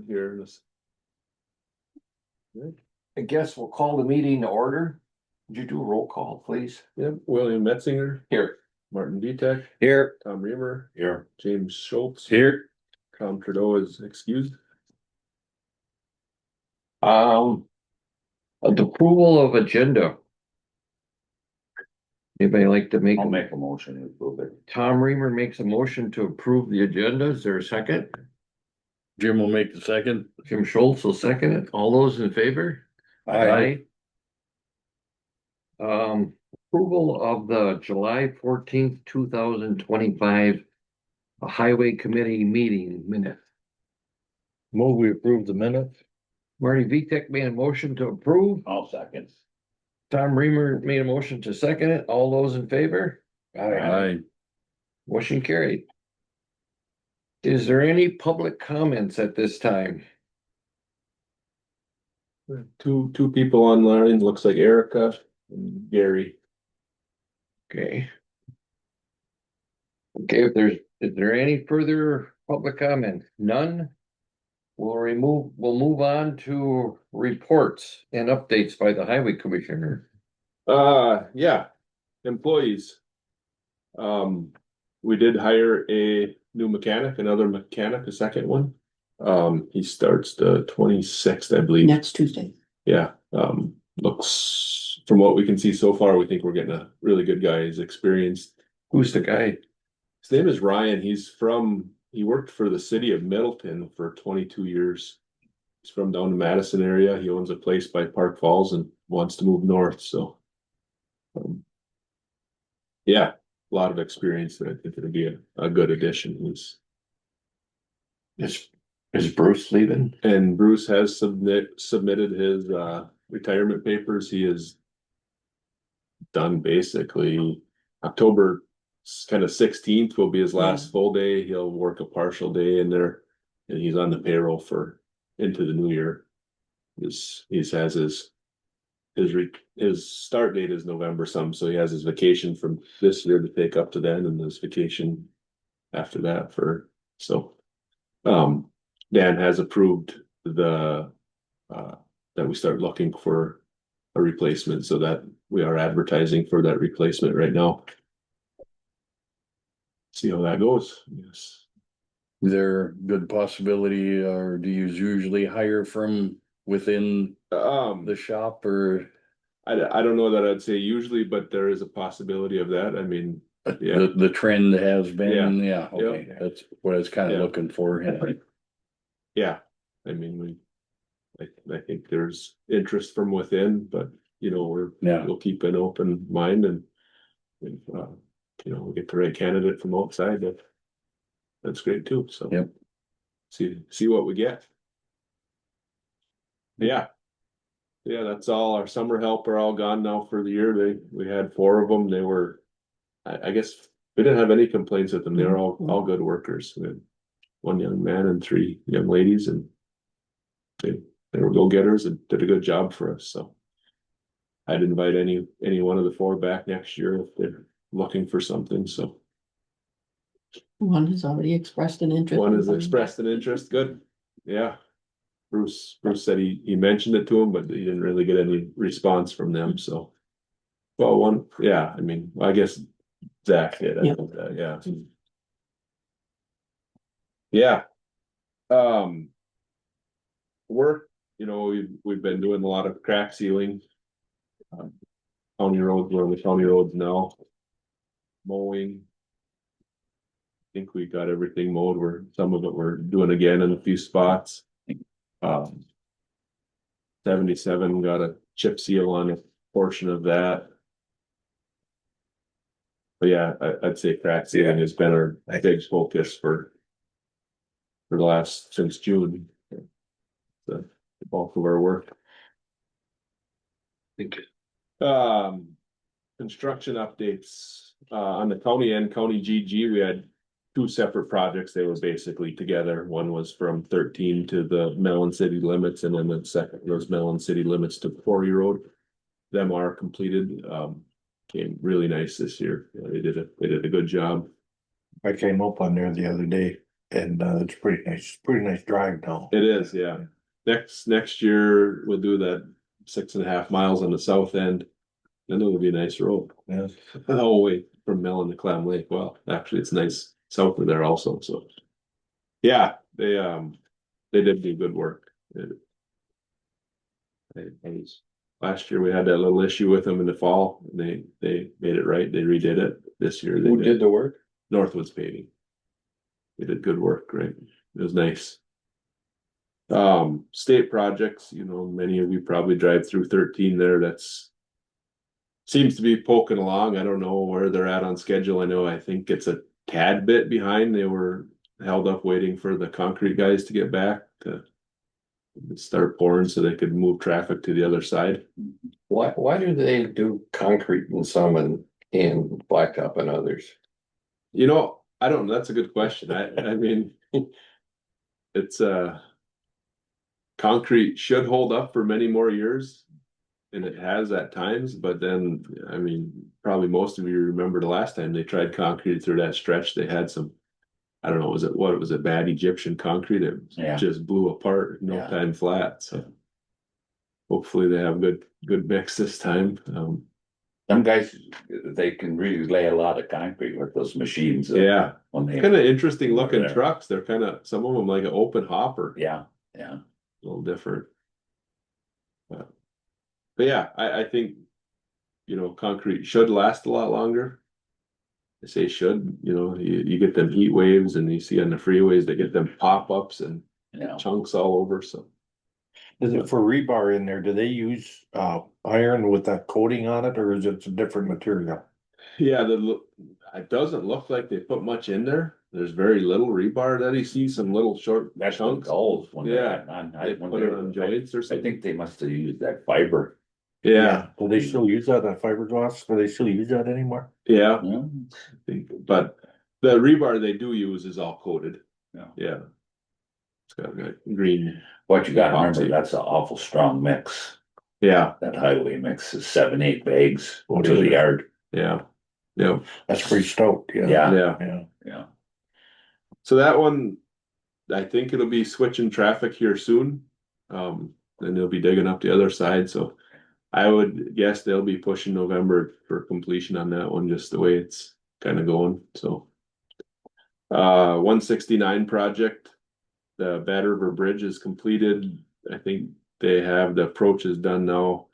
Here, this. I guess we'll call the meeting to order. Would you do a roll call, please? Yep, William Metzinger, Here. Martin Vitek, Here. Tom Reamer, Here. James Schultz. Here. Tom Trudeau is excused. The approval of agenda. Anybody like to make? I'll make a motion to approve it. Tom Reamer makes a motion to approve the agenda. Is there a second? Jim will make the second. Jim Schultz will second it. All those in favor? Aye. Approval of the July 14th, 2025 Highway Committee meeting minute. Move we approve the minutes. Marty Vitek made a motion to approve. I'll second. Tom Reamer made a motion to second it. All those in favor? Aye. Motion carried. Is there any public comments at this time? Two people online, looks like Erica and Gary. Okay. Okay, is there any further public comment? None? We'll move on to reports and updates by the highway commissioner. Yeah, employees. We did hire a new mechanic, another mechanic, a second one. He starts the 26th, I believe. Next Tuesday. Yeah, looks, from what we can see so far, we think we're getting a really good guy. He's experienced. Who's the guy? His name is Ryan. He worked for the city of Middleton for 22 years. He's from down the Madison area. He owns a place by Park Falls and wants to move north, so. Yeah, a lot of experience that I think it'll be a good addition. Is Bruce leaving? And Bruce has submitted his retirement papers. He is done basically. October kind of 16th will be his last full day. He'll work a partial day in there, and he's on the payroll for into the new year. He has his start date is November some, so he has his vacation from this year to take up to then, and his vacation after that Dan has approved that we start looking for a replacement, so that we are advertising for that replacement right now. See how that goes. Yes. Is there a good possibility, or do you usually hire from within the shop, or? I don't know that I'd say usually, but there is a possibility of that. I mean, yeah. The trend has been, Yeah. okay, that's what I was kind of Yeah. looking for. Yeah, I mean, I think there's interest from within, but we'll keep an open mind, and if we get the right candidate from outside, that's great too. So Yep. See what we get. Yeah, that's all. Our summer help are all gone now for the year. We had 4 of them. They were, I guess we didn't have any complaints with them. They were all good workers. We had 1 young man and 3 young ladies, and they were go-getters and did a good job for us. So I'd invite any one of the 4 back next year if they're looking for something. So One has already expressed an interest. one has expressed an interest. Good. Yeah. Bruce said he mentioned it to him, but he didn't really get any response from them. So, well, I mean, I guess Zach did. I think that, yeah. Work, we've been doing a lot of crack sealing. County roads, we're on the county roads now. Mowing. I think we got everything mowed. Some of it we're doing again in a few spots. 77 got a chip seal on a portion of that. But yeah, I'd say crack sealing has been our big focus for since June. The bulk of our work. Thank you. Construction updates, on the county and county GG, we had 2 separate projects. They were basically together. One was from 13 to the Mellon city limits, and then the second was Mellon city limits to Quarry Road. Them are completed. Came really nice this year. They did a good job. I came up on there the other day. And it's pretty nice drive now. It is, yeah. Next year, we'll do that 6.5 miles on the south end. Then it'll be a nice road. Yeah. The whole way from Mellon to Clam Lake. Well, actually, it's nice south of there also, so. Yeah, they did do good work. Last year, we had that little issue with them in the fall, and they made it right, they redid it. This year, Who did the work? Northwoods Paving. They did good work, right? It was nice. State projects, many of you probably drive through 13 there, that's seems to be poking along. I don't know where they're at on schedule. I think it's a tad bit behind. They were held up waiting for the concrete guys to get back to start pouring so they could move traffic to the other side. Why do they do concrete in some and blacktop in others? I don't know. That's a good question. I mean, it's concrete should hold up for many more years, and it has at times, but then, I mean, probably most of you remember the last time they tried concrete through that stretch, they had some, I don't know, was it bad Egyptian concrete? It Yeah. just blew apart, no Yeah. time flat, so. Hopefully they have good mix this time. Some guys, they can really lay a lot of concrete with those machines. Yeah, When they, kind of interesting looking Over there. trucks. They're some of them like an open hopper. yeah. A little different. But yeah, I think, concrete should last a lot longer. I say should, you get them heat waves and you see on the freeways, they get them pop-ups and Yeah. chunks all over, so. Is it for rebar in there? Do they use iron with that coating on it, or is it a different material? Yeah, it doesn't look like they put much in there. There's very little rebar that you see, some little short That's the chunks. goals when Yeah. they're They put it on joints or I something. think they must have used that fiber. Yeah, Do they still use that fiberglass? Do they still use that anymore? yeah. Yeah. But the rebar they do use is all coated. Yeah. Yeah. It's got a green. But you gotta remember, Epoxy. that's an awful strong mix. Yeah, That highway mix is 7-8 bags Oh, to is the it? yard. yeah, yeah, That's pretty stoked, yeah. Yeah. yeah. Yeah. Yeah. So that one, I think it'll be switching traffic here soon. Then they'll be digging up the other side, so I would guess they'll be pushing November for completion on that one, just the way it's kind of going, so. 169 project, the Bad River Bridge is completed. I think they have the approaches done now.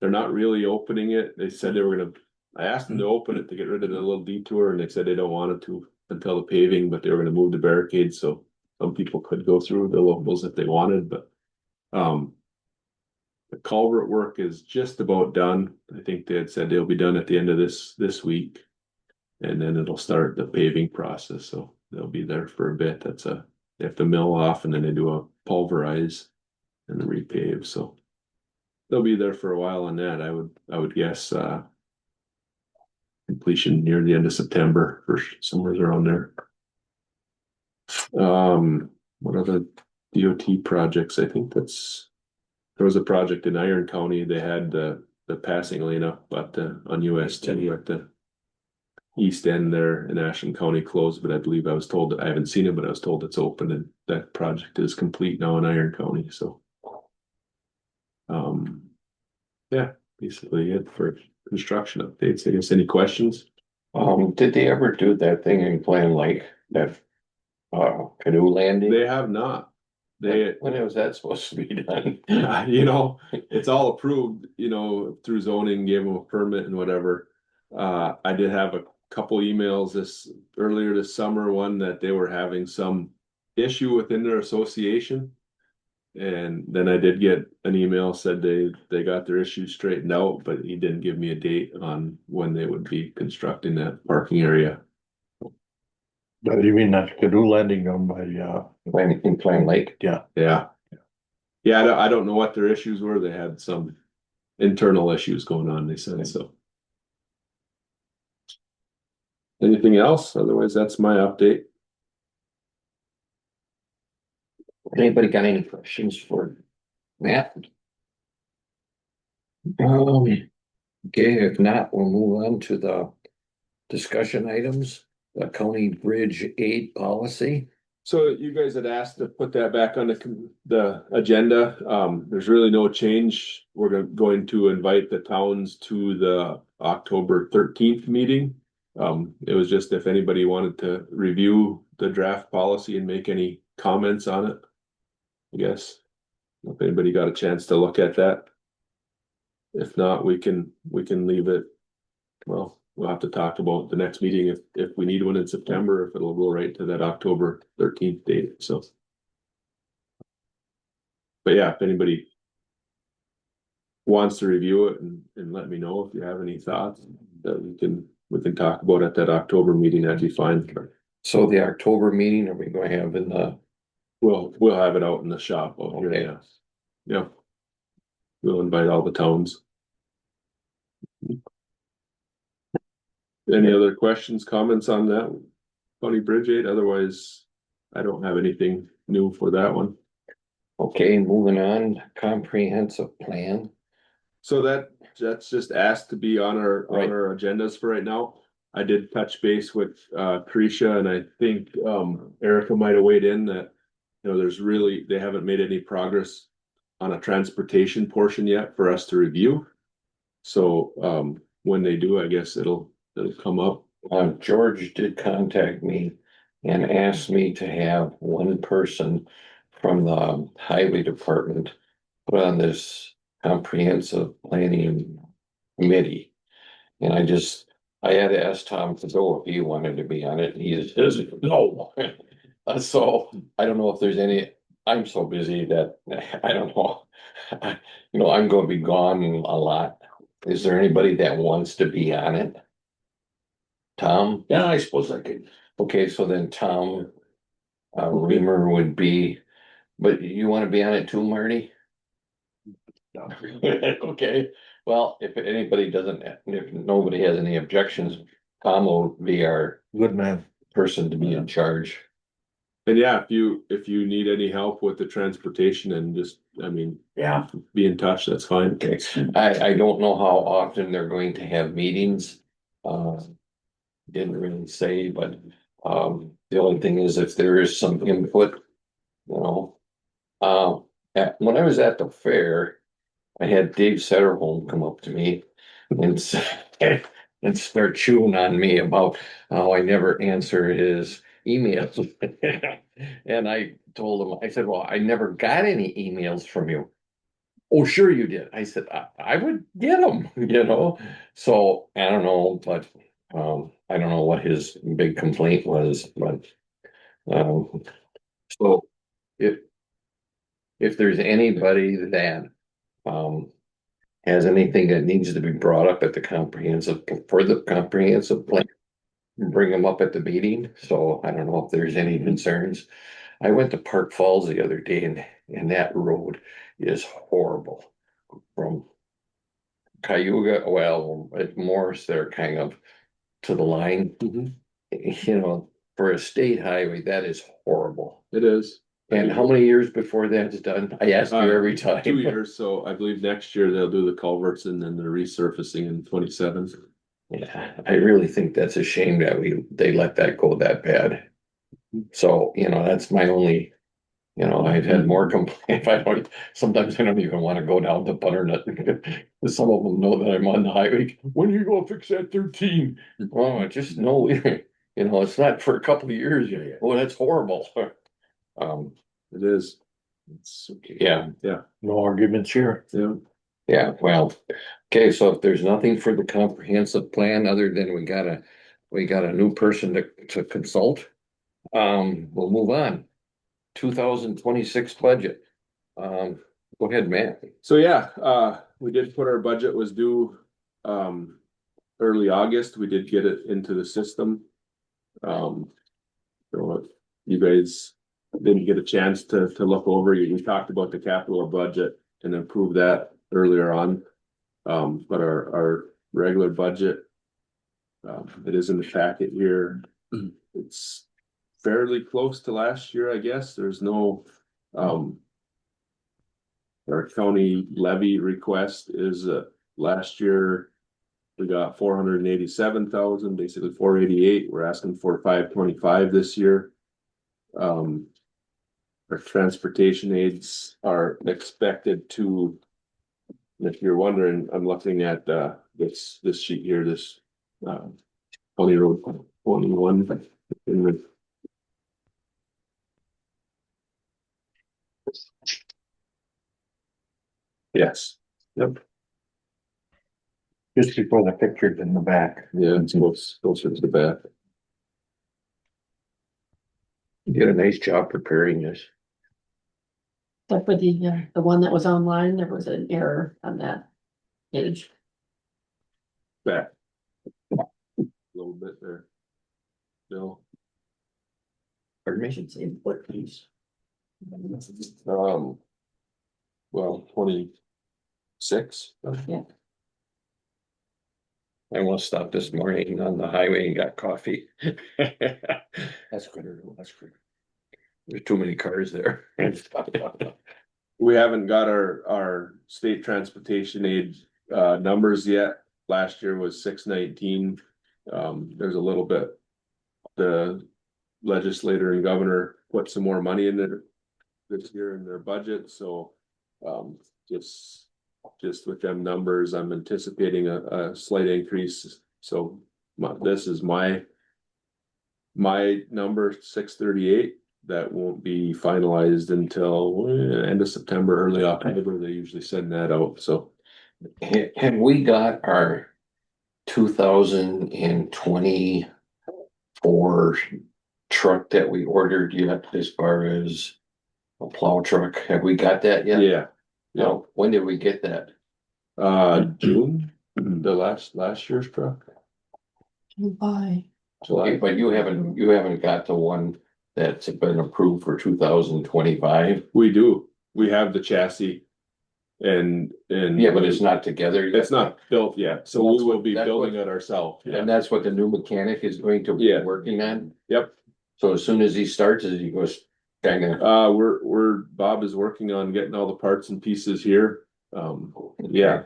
They're not really opening it. They said they were gonna, I asked them to open it to get rid of the little detour, and they said they don't want it to until the paving, but they were gonna move the barricades, so some people could go through, the locals if they wanted, but. The culvert work is just about done. I think they had said they'll be done at the end of this week. And then it'll start the paving process, so they'll be there for a bit. They have to mill off and then they do a pulverize and then repave, so. They'll be there for a while on that, I would guess, completion near the end of September, for somewhere around there. What other DOT projects? I think there was a project in Iron County, they had the passing lane up, but on US 2 at the east end there in Ashland County closed, but I believe I was told, I haven't seen it, but I was told it's open and that project is complete now in Iron County, so. Yeah, basically it for construction updates. I guess any questions? Did they ever do that thing in Clam Lake, that canoe landing? They have not. They, When was that supposed to be done? it's all approved, through zoning, gave them a permit and whatever. I did have a couple emails earlier this summer, one that they were having some issue within their association. And then I did get an email, said they got their issues straightened out, but he didn't give me a date on when they would be constructing that parking area. You mean that canoe landing on by, In Clam Lake? yeah. Yeah. I don't know what their issues were. They had some internal issues going on, they said, so. Anything else? Otherwise, that's my update. Anybody got any questions for Matt? Okay, if not, we'll move on to the discussion items, the county bridge aid policy. So you guys had asked to put that back on the agenda. There's really no change. We're going to invite the towns to the October 13th meeting. It was just if anybody wanted to review the draft policy and make any comments on it. I guess, if anybody got a chance to look at that. If not, we can leave it. Well, we'll have to talk about the next meeting if we need one in September, if it'll go right to that October 13th date, so. But yeah, if anybody wants to review it and let me know if you have any thoughts that we can talk about at that October meeting, that'd be fine. So the October meeting, are we going to have in the, We'll have it out in the shop out here, Okay. yeah. Yeah. We'll invite all the towns. Any other questions, comments on that? Funny Bridge 8, otherwise I don't have anything new for that one. okay, moving on, comprehensive plan. So that's just asked to be on Right. our agendas for right now. I did touch base with Tricia, and I think Erica might have weighed in that, you know, they haven't made any progress on a transportation portion yet for us to review. So when they do, I guess it'll come up. George did contact me and asked me to have one person from the highway department put on this comprehensive planning committee. And I had to ask Tom Fazzo if he wanted to be on it, and he says, no. So I don't know if there's I'm so busy that I don't know. You know, I'm gonna be gone a lot. Is there anybody that wants to be on it? Tom? Yeah, I suppose I could. Okay, so then Tom, Reamer would be, but you wanna be on it too, Marty? Okay, well, if anybody doesn't, if nobody has any objections, Tom will be our Good man. person person to be in charge. And yeah, if you need any help with the transportation and just, I mean, Yeah. be in touch, that's fine. Okay, I don't know how often they're going to have meetings. Didn't really say, but, the only thing is if there is some input, you know. When I was at the fair, I had Dave Setterholm come up to me and say, and start chewing on me about how I never answer his emails. And I told him, I said, well, I never got any emails from you. Oh, sure you did. I said, I would get them, you know? So I don't know, but I don't know what his big complaint was, but so if there's anybody that has anything that needs to be brought up at the comprehensive plan, bring them up at the meeting. So I don't know if there's any concerns. I went to Park Falls the other day and that road is horrible from Cayuga, well, at Morris, they're kind of to the line. Mhm. You know, for a state highway, that is horrible. It is. And how many years before that's done? I ask you every time. 2 years, so I believe next year they'll do the culverts and then the resurfacing in 27. Yeah, I really think that's a shame that they let that go that bad. So, you know, that's my only, you know, I've had more complaints. Sometimes I don't even want to go down to Butternut. Some of them know that I'm on the highway. When are you gonna fix that 13? Oh, I just know, you know, it's not for a couple of years. Oh, that's horrible. It is. It's, Yeah. No arguments here. yeah. Yeah, well, okay, so if there's nothing for the comprehensive plan, other than we got a new person to consult. We'll move on. 2026 budget. Go ahead, Matt. So yeah, we did put our budget was due early August. We did get it into the system. So you guys didn't get a chance to look over. We talked about the capital budget and improve that earlier on. But our regular budget, it is in the packet here. It's fairly close to last year, I guess. There's no, our county levy request is, last year we got 487,000, basically 488. We're asking for 525 this year. Our transportation aids are expected to. If you're wondering, I'm looking at this sheet here, this County Road 21 in the. Yes, yep, Just before the pictures in the back. yeah, it's closer to the back. You did a nice job preparing this. Except for the one that was online, there was an error on that page. Back. A little bit there. Bill. Pardon me? Should say what piece. Well, 26. Yeah, I almost stopped this morning on the highway and got coffee. That's good, that's good. There's too many cars there. We haven't got our state transportation aid numbers yet. Last year was 619. There's a little bit. The legislator and governor put some more money in there this year in their budget, so just with them numbers, I'm anticipating a slight increase. So this is my number 638. That won't be finalized until end of September, early October. They usually send that out, so. Have we got our 2024 truck that we ordered yet as far as a plow truck? Have we got that yet? Yeah, No, when did we get that? June, the last year's truck. July. Okay, but you haven't got the one that's been approved for 2025? We do, we have the chassis. And. Yeah, but it's not together yet. It's not built yet, so we will be building it ourselves. And that's what the new mechanic is going to be Yeah. working on? Yep, So as soon as he starts, as he goes kind of. Bob is working on getting all the parts and pieces here. Yeah,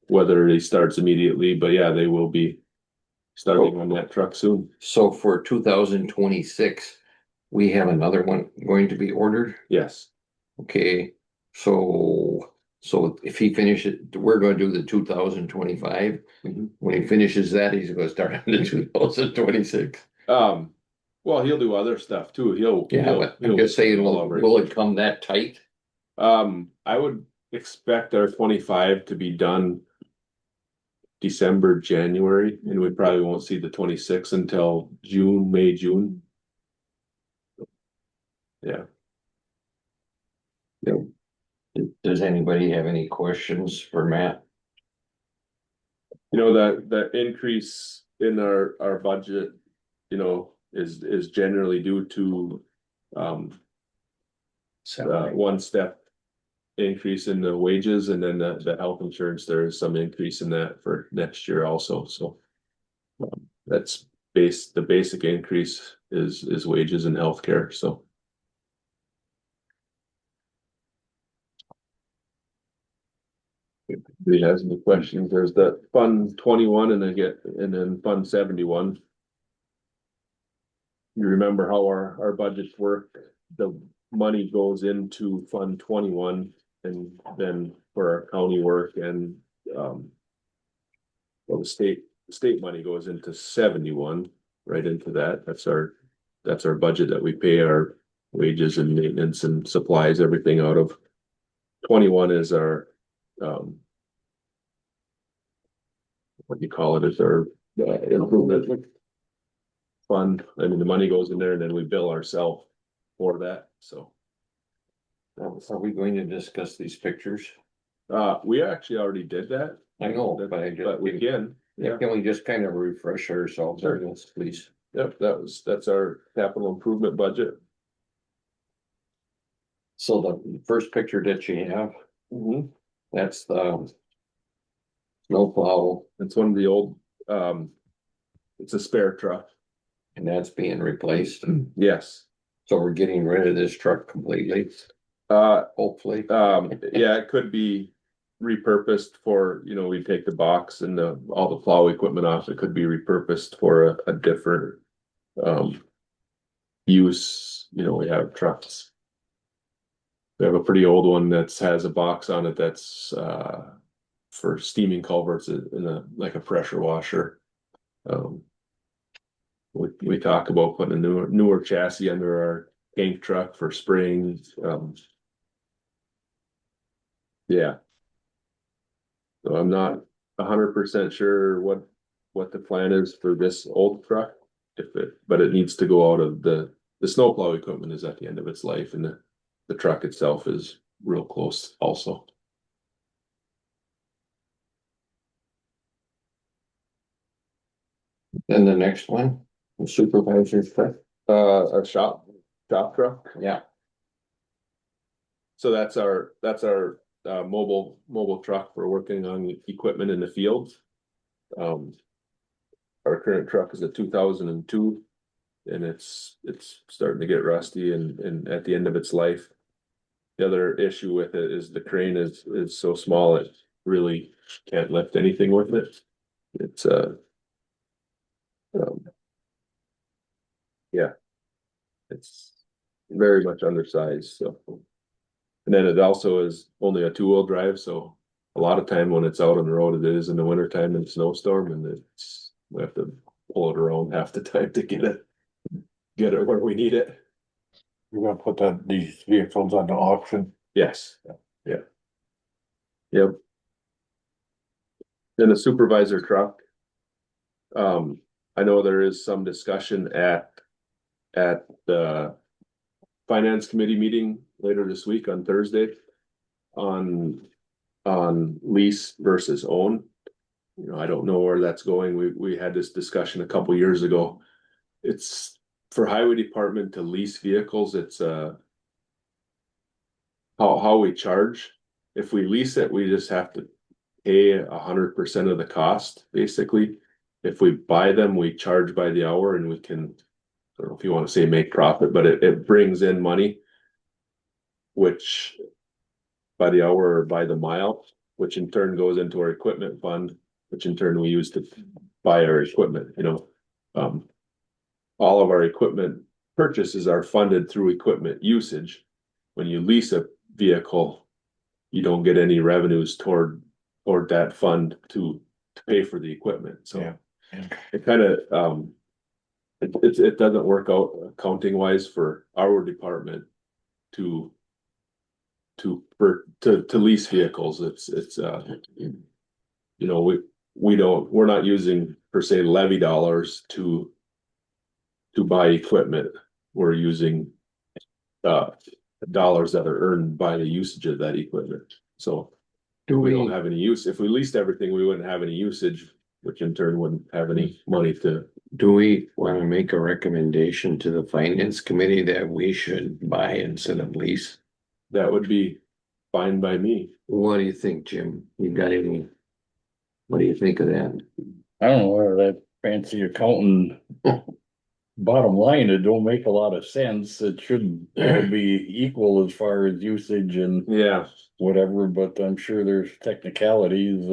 whether he starts immediately, but yeah, they will be starting on that truck soon. So for 2026, we have another one going to be ordered? Yes, Okay, so if he finishes, we're gonna do the 2025. Mhm. When he finishes that, he's gonna start on the 2026. well, he'll do other stuff too. Yeah, but I'm just saying, will it come that tight? I would expect our 25 to be done December, January, and we probably won't see the 26 until May, June. Yeah. Does anybody have any questions for Matt? You know, the increase in our budget, you know, is generally due to one step increase in the wages, and then the health insurance, there is some increase in that for next year also, so. That's the basic increase is wages and healthcare, so. If he has any questions, there's that Fund 21 and then Fund 71. You remember how our budgets work, the money goes into Fund 21 and then for our county work and well, the state money goes into 71, right into that. That's our budget that we pay our wages and maintenance and supplies, everything out of. 21 is our what do you call it, is our improvement fund. I mean, the money goes in there and then we bill ourselves for that, so. Are we going to discuss these pictures? We actually already did that. I know, but But we can. Yeah, can we just kind of refresh ourselves on this, please? Yep, that's our capital improvement budget. So the first picture that you have, that's the snowplow, It's one of the old, it's a spare truck. and that's being replaced. Yes. So we're getting rid of this truck completely, hopefully. Yeah, it could be repurposed for, you know, we take the box and all the plow equipment off. It could be repurposed for a different use, you know, we have trucks. We have a pretty old one that's has a box on it that's for steaming culverts in a like a pressure washer. Um, we talk about putting a newer chassis under our tank truck for spraying. Yeah. So I'm not 100% sure what the plan is for this old truck. But it needs to go out of the snowplow equipment is at the end of its life, and the truck itself is real close also. Then the next one, the supervisor's truck. A shop truck. Yeah, So that's our mobile truck for working on equipment in the field. Our current truck is a 2002, and it's starting to get rusty and at the end of its life. The other issue with it is the crane is so small it really can't lift anything with it. It's yeah, it's very much undersized, so. And then it also is only a 2-wheel drive, so a lot of time when it's out on the road, it is in the wintertime in a snowstorm, and we have to pull it around half the time to get it where we need it. You're gonna put these vehicles on the auction? Yes, yeah. Yep. Then the supervisor truck. I know there is some discussion at the finance committee meeting later this week on Thursday on lease versus own. You know, I don't know where that's going. We had this discussion a couple years ago. It's for highway department to lease vehicles. It's how we charge. If we lease it, we just have to pay 100% of the cost, basically. If we buy them, we charge by the hour, and we can, I don't know if you want to say make profit, but it brings in money, which by the hour or by the mile, which in turn goes into our equipment fund, which in turn we use to buy our equipment, you know. All of our equipment purchases are funded through equipment usage. When you lease a vehicle, you don't get any revenues toward that fund to pay for the equipment, so. Yeah. It kind of, it doesn't work out accounting wise for our department to lease vehicles. It's you know, we're not using per se levy dollars to buy equipment. We're using dollars that are earned by the usage of that equipment. So we don't have any use. If we leased everything, we wouldn't have any usage, which in turn wouldn't have any money to. do we want to make a recommendation to the finance committee that we should buy instead of lease? That would be fine by me. What do you think, Jim? You got any? What do you think of that? I don't know where that fancy accountant. Bottom line, it don't make a lot of sense. It should be equal as far as usage and Yeah, whatever, but I'm sure there's technicalities,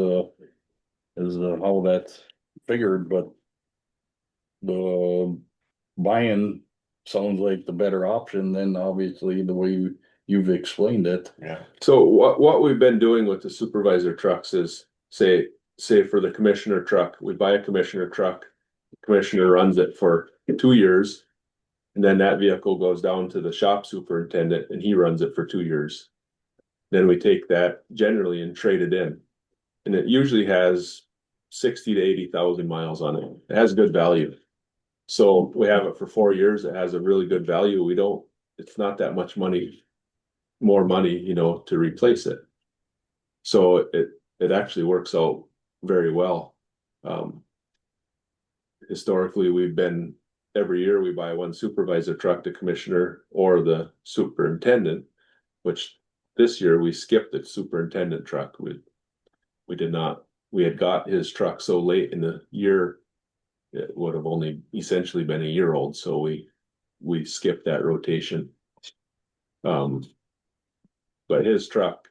as how that's figured, but the buying sounds like the better option than obviously the way you've explained it. Yeah. so what we've been doing with the supervisor trucks is say for the commissioner truck, we buy a commissioner truck. The commissioner runs it for 2 years. And then that vehicle goes down to the shop superintendent and he runs it for 2 years. Then we take that generally and trade it in. And it usually has 60 to 80,000 miles on it. It has good value. So we have it for 4 years. It has a really good value. It's not that much more money, you know, to replace it. So it actually works out very well. Historically, every year we buy one supervisor truck, the commissioner or the superintendent, which this year we skipped the superintendent truck. We did not, we had got his truck so late in the year, it would have only essentially been a year old, so we skipped that rotation. But his truck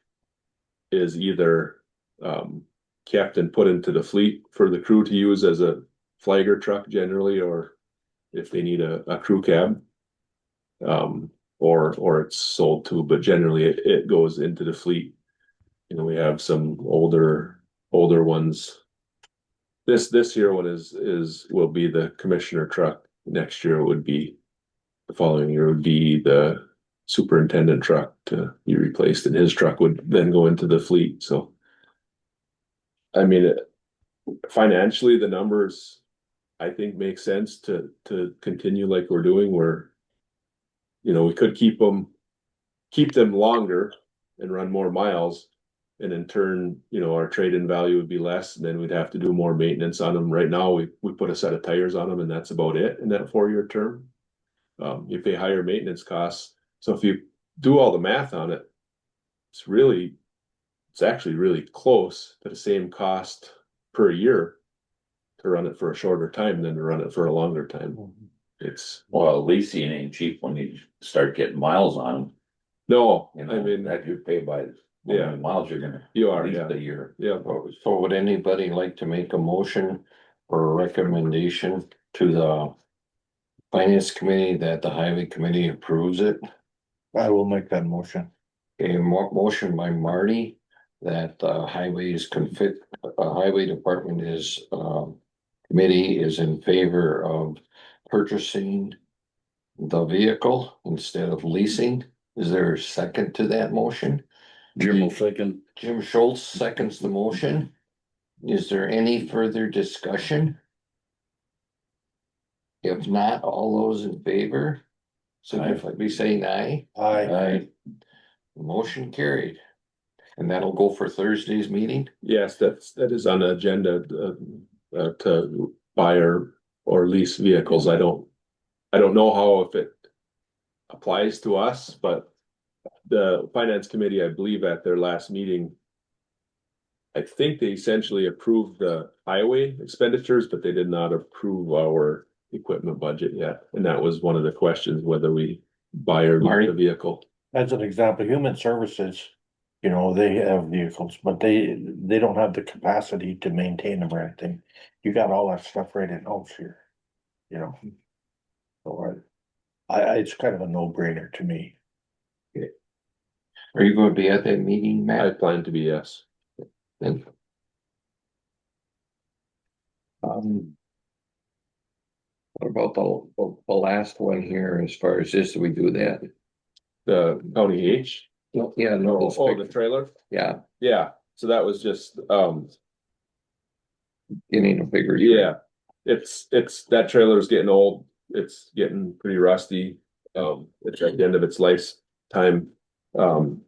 is either kept and put into the fleet for the crew to use as a flagger truck generally, or if they need a crew cab. or it's sold to, but generally it goes into the fleet. You know, we have some older ones. This year one will be the commissioner truck. Next year would be, the following year would be the superintendent truck to be replaced, and his truck would then go into the fleet, so. I mean, financially, the numbers, I think, make sense to continue like we're doing, where. You know, we could keep them longer and run more miles. And in turn, you know, our trade-in value would be less, and then we'd have to do more maintenance on them. Right now, we put a set of tires on them, and that's about it in that 4-year term. You pay higher maintenance costs, so if you do all the math on it, it's actually really close to the same cost per year to run it for a shorter time than to run it for a longer time. It's, Well, leasing ain't cheap when you start getting miles on them, no, you I know, mean, that you pay by. how Yeah. many miles you're gonna. you are, lease yeah, a year. yeah. So would anybody like to make a motion or a recommendation to the finance committee that the highway committee approves it? I will make that motion. A motion by Marty that highway department committee is in favor of purchasing the vehicle instead of leasing. Is there a second to that motion? Jim will second. Jim Schultz seconds the motion. Is there any further discussion? If not, all those in favor, signify by saying aye. I, Motion carried. And that'll go for Thursday's meeting? Yes, that is on the agenda, to buy or lease vehicles. I don't know how, if it applies to us, but the finance committee, I believe at their last meeting, I think they essentially approved the highway expenditures, but they did not approve our equipment budget yet. And that was one of the questions, whether we buy or Marty? lease the vehicle. as an example, human services, you know, they have vehicles, but they don't have the capacity to maintain them or anything. You got all that stuff right in-house here, you know. So it's kind of a no-brainer to me. Are you going to be at that meeting, I Matt? plan to be, yes. Then. What about the last one here, as far as this, do we do that? The county H. No, yeah, no, The trailer? yeah, Yeah, so that was just, getting a bigger. yeah, it's that trailer's getting old. It's getting pretty rusty. It's at the end of its lifetime. And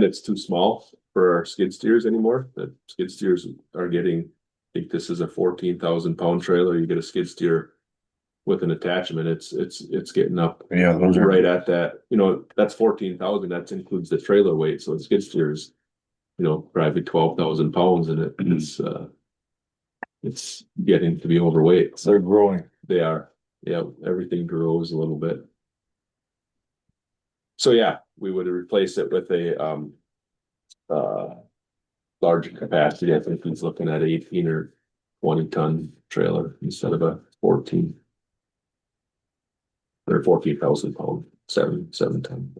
it's too small for our skid steers anymore. The skid steers are getting, I think this is a 14,000-pound trailer. You get a skid steer with an attachment, it's getting up Yeah, those right at that, you know, that's 14,000, that includes the trailer weight, so the skid steers, you know, probably 12,000 pounds, and it's getting to be overweight. They're growing. They are, yeah, everything grows a little bit. So yeah, we would replace it with a larger capacity. I think he's looking at 18 or 20-ton trailer instead of a 14. They're 14,000 pound, 7 ton.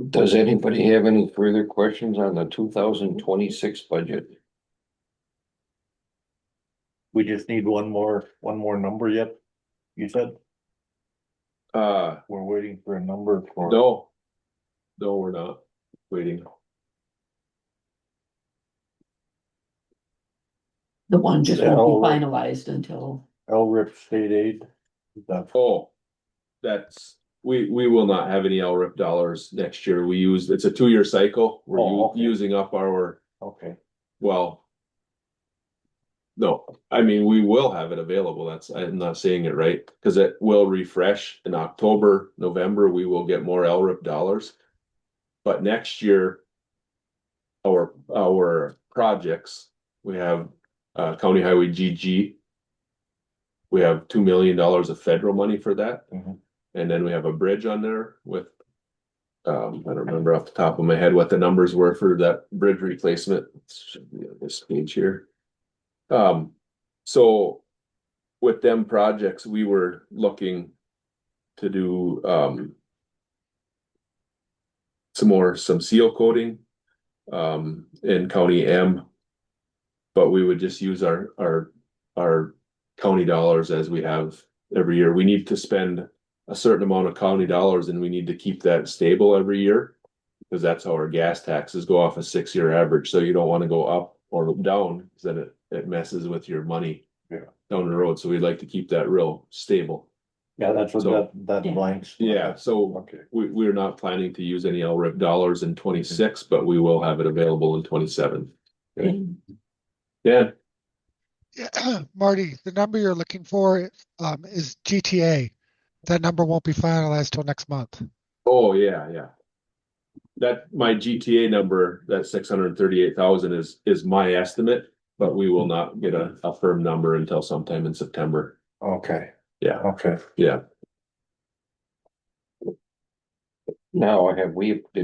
Does anybody have any further questions on the 2026 budget? We just need one more number yet, you said? We're waiting for a number for. No, we're not waiting. The one just won't Oh. be finalized until, LRIP state aid. That's Oh, we will not have any LRIP dollars next year. It's a 2-year cycle. We're Oh, okay. using up our, okay. well. No, I mean, we will have it available. I'm not saying it right, because it will refresh in October, November, we will get more LRIP dollars. But next year, our projects, we have County Highway GG. We have $2 million of federal money for that. Mhm. And then we have a bridge on there with, I don't remember off the top of my head what the numbers were for that bridge replacement. It should be on this page here. So with them projects, we were looking to do, some seal coating, in County M. But we would just use our county dollars as we have every year. We need to spend a certain amount of county dollars and we need to keep that stable every year. Because that's how our gas taxes go off a 6-year average, so you don't wanna go up or down, cause then it messes with your money. Yeah. Down the road, so we'd like to keep that real stable. Yeah, that's what So- that Yeah. blanks. Yeah, so Okay. we're not planning to use any LRIP dollars in 26, but we will have it available in 27. Yeah, Yeah, Marty, the number you're looking for, is GTA. That number won't be finalized till next month. oh, yeah. That, my GTA number, that 638,000 is my estimate, but we will not get a firm number until sometime in September. Okay. Yeah. Okay. Yeah, Now, did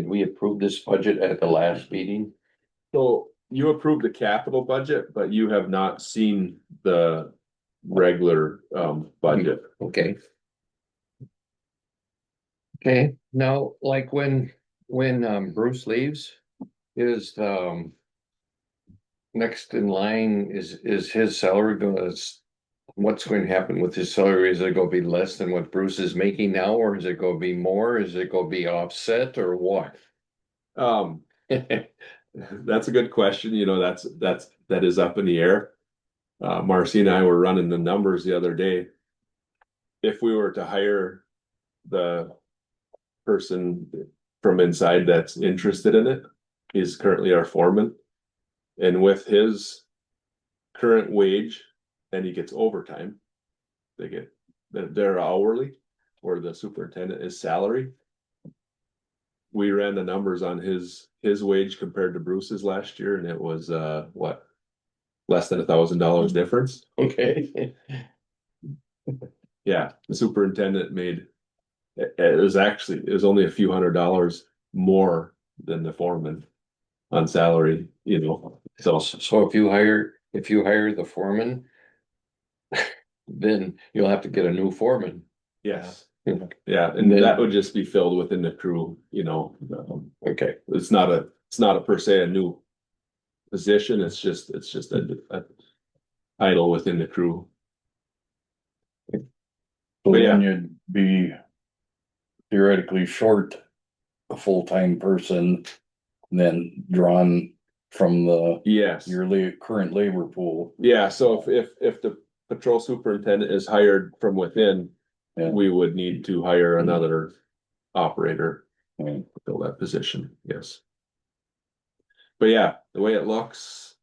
we approve this budget at the last meeting? so you approved the capital budget, but you have not seen the regular budget. Okay. Okay, now, like when Bruce leaves, is next in line, is his salary gonna, what's going to happen with his salary? Is it gonna be less than what Bruce is making now, or is it gonna be more? Is it gonna be offset or what? That's a good question, that is up in the air. Marcy and I were running the numbers the other day. If we were to hire the person from inside that's interested in it, he's currently our foreman. And with his current wage, and he gets overtime, they're hourly, where the superintendent is salary. We ran the numbers on his wage compared to Bruce's last year, and it was, what? Less than $1,000 difference. Okay. Yeah, the superintendent made, it was only a few $100s more than the foreman on salary, so. So if you hire the foreman, then you'll have to get a new foreman. Yes, Yeah. yeah, and that would just be filled within the crew, Okay, it's not a per se a new position, it's just a title within the crew. So But yeah. then you'd be theoretically short a full-time person, then drawn from Yes, your current labor pool. yeah, so if the patrol superintendent is hired from within, Yeah. we would need to hire another operator Right. to fill that position, yes. But yeah, the way it looks,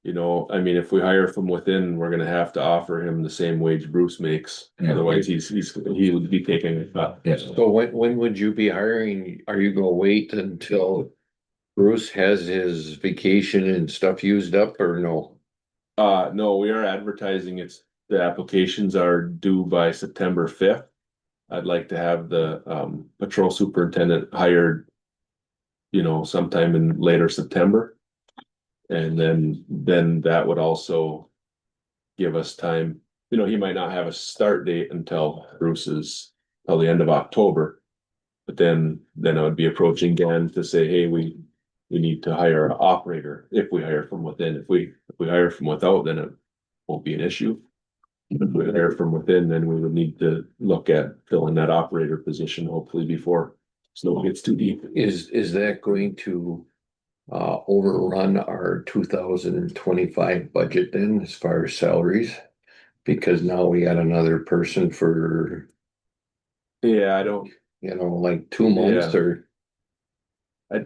if we hire from within, we're gonna have to offer him the same wage Bruce makes. Yeah. Otherwise, he would be taking a cut. Yes. so when would you be hiring? Are you gonna wait until Bruce has his vacation and stuff used up, or no? No, we are advertising, the applications are due by September 5th. I'd like to have the patrol superintendent hired, sometime in later September. And then that would also give us time, he might not have a start date until till the end of October. But then I would be approaching Dan to say, hey, we need to hire an operator if we hire from within. If we hire from without, then it won't be an issue. If we hire from within, then we would need to look at filling that operator position, hopefully before snow gets too deep. Is that going to overrun our 2025 budget then, as far as salaries? Because now we got another person for, Yeah, I don't, like 2 months Yeah. or I-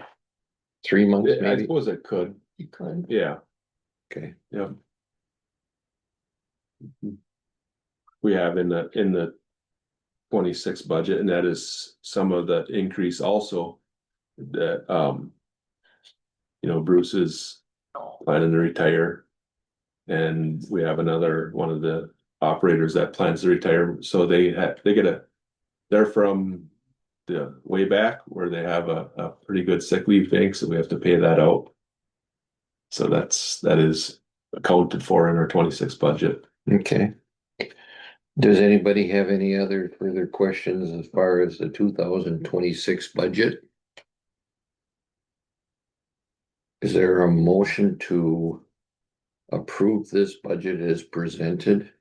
3 months I maybe? suppose it could, You could. yeah, Okay, yeah. We have in the 26 budget, and that is some of the increase also. That, Bruce is planning to retire. And we have one of the operators that plans to retire, so they're from the way back where they have a pretty good sick leave bank, so we have to pay that out. So that is accounted for in our 26 budget. okay. Does anybody have any other further questions as far as the 2026 budget? Is there a motion to approve this budget as presented?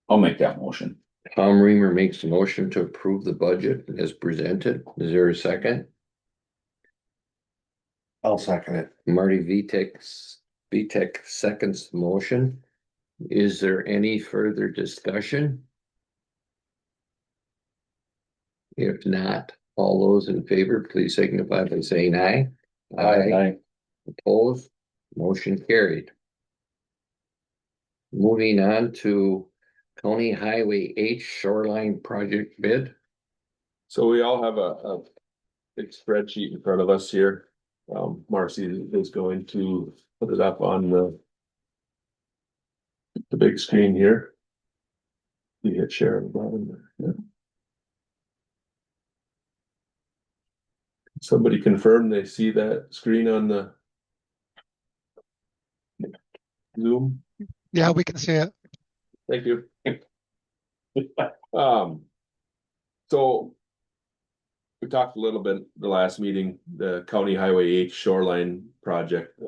I'll make that motion. Tom Reamer makes a motion to approve the budget as presented. Is there a second? I'll second it. Marty Vitek seconds the motion. Is there any further discussion? If not, all those in favor, please signify by saying aye. Aye. Opposed, motion carried. Moving on to County Highway H Shoreline Project bid. So we all have a big spreadsheet in front of us here. Marcy is going to put it up on the big screen here. You hit share on the bottom there. Yeah. Somebody confirm they see that screen on the Zoom? Yeah, we can see it. Thank you. So we talked a little bit the last meeting, the County Highway H Shoreline project.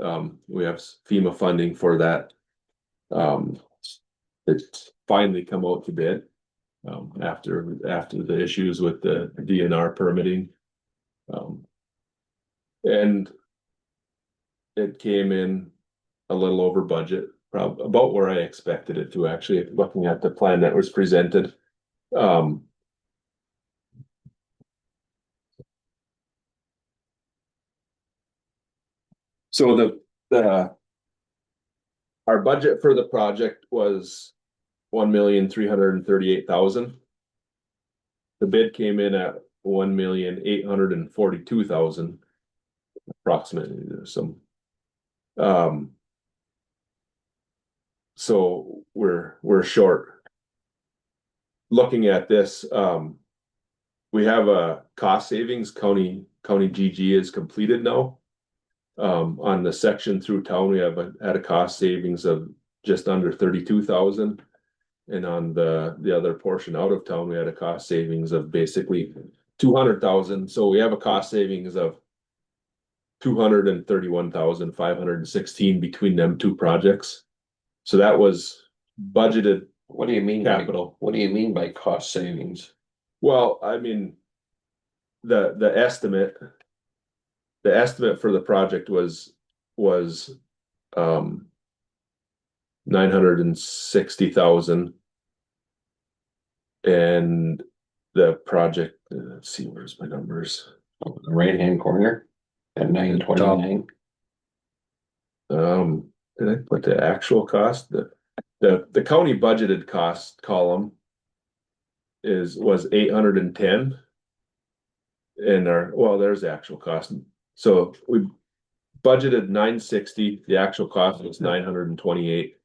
We have FEMA funding for that. It's finally come out to bid. After the issues with the DNR permitting. And it came in a little over budget, probably about where I expected it to, actually, looking at the plan that was presented. So our budget for the project was $1,338,000. The bid came in at $1,842,000. Approximately. There's some. So we're short. Looking at this, we have a cost savings. County GG is completed now. On the section through town, we have had a cost savings of just under 32,000. And on the other portion out of town, we had a cost savings of basically 200,000. So we have a cost savings of 231,516 between them two projects. So that was budgeted. What do you mean? Capital. What do you mean by cost savings? Well, I mean, the estimate for the project was 960,000. And the project, let's see, where's my numbers? Oh, the right-hand corner at 929. Did I put the actual cost? The county budgeted cost column was 810. And there's the actual cost. So we budgeted 960, the actual cost was 928.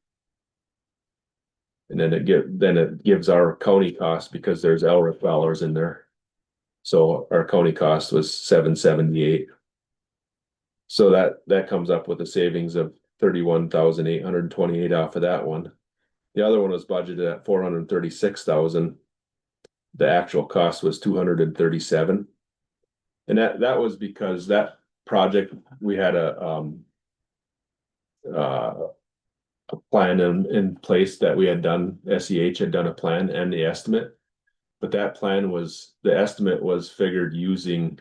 And then it gives our county cost, because there's LRIP dollars in there. So our county cost was 778. So that comes up with a savings of 31,828 off of that one. The other one was budgeted at 436,000. The actual cost was 237. And that was because that project, we had a plan in place that we had done. SEH had done a plan and the estimate, but that plan the estimate was figured using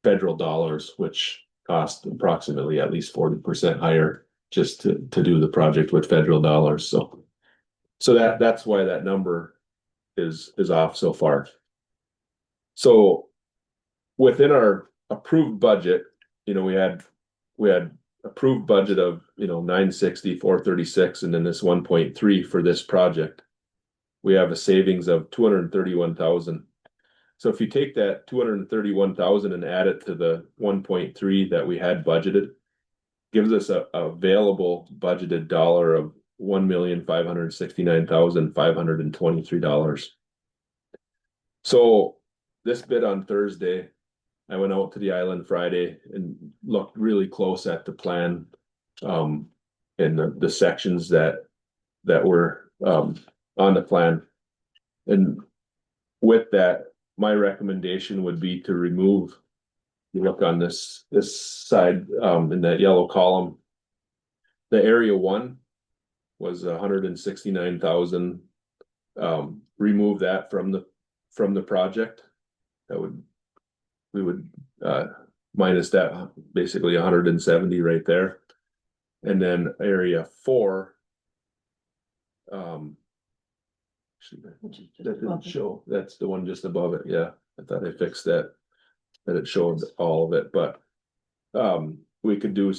federal dollars, which cost approximately at least 40% higher just to do the project with federal dollars. So that's why that number is off so far. So within our approved budget, we had approved budget of 960, 436, and then this 1.3 for this project. We have a savings of 231,000. So if you take that 231,000 and add it to the 1.3 that we had budgeted, gives us a available budgeted dollar of $1,569,523. So this bid on Thursday, I went out to the island Friday and looked really close at the plan, and the sections that were on the plan. And with that, my recommendation would be to remove. You look on this side, in that yellow column. The area one was 169,000. Remove that from the project. We would minus that, basically 170 right there. And then area 4. Which is just That didn't above it. show, that's the one just above it, yeah, I thought I fixed that. That it showed all of it, but. We could do